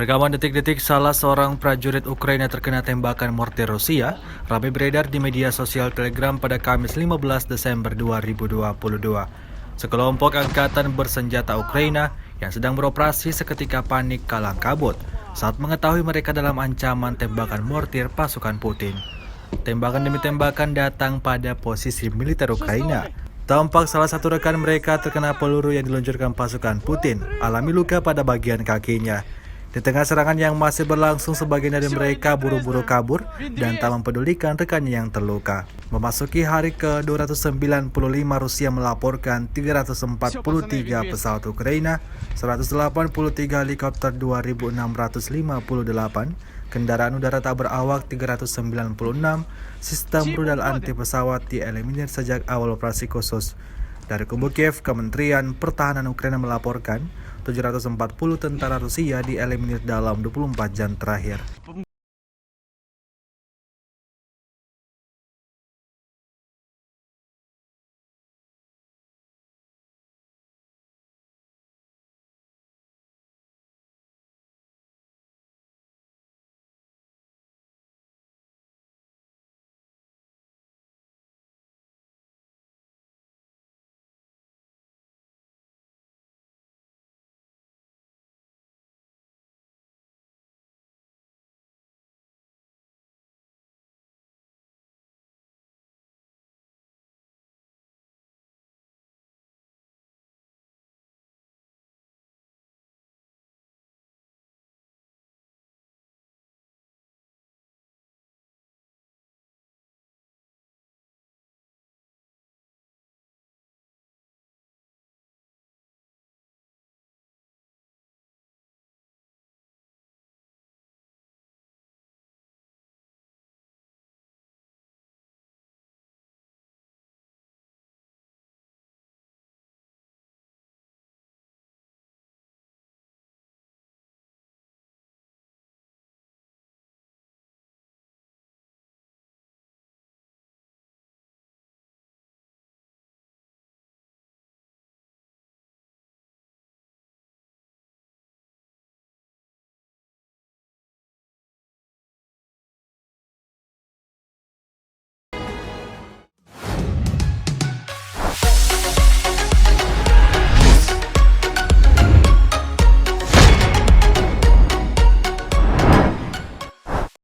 Rekaman detik-detik salah seorang prajurit Ukraina terkena tembakan mortir Rusia ramai beredar di media sosial Telegram pada Kamis 15 Desember 2022. Sekelompok angkatan bersenjata Ukraina yang sedang beroperasi seketika panik kalang kabut saat mengetahui mereka dalam ancaman tembakan mortir pasukan Putin. Tembakan demi tembakan datang pada posisi militer Ukraina. Tampak salah satu rekan mereka terkena peluru yang diluncurkan pasukan Putin, alami luka pada bagian kakinya. Di tengah serangan yang masih berlangsung, sebagian dari mereka buru-buru kabur dan tak mempedulikan rekannya yang terluka. Memasuki hari ke-295, Rusia melaporkan 343 pesawat Ukraina, 183 helikopter 2.658, kendaraan udara tak berawak 396, sistem rudal anti pesawat dieliminir sejak awal operasi khusus. Dari kubu Kiev, Kementerian Pertahanan Ukraina melaporkan 740 tentara Rusia dieliminir dalam 24 jam terakhir.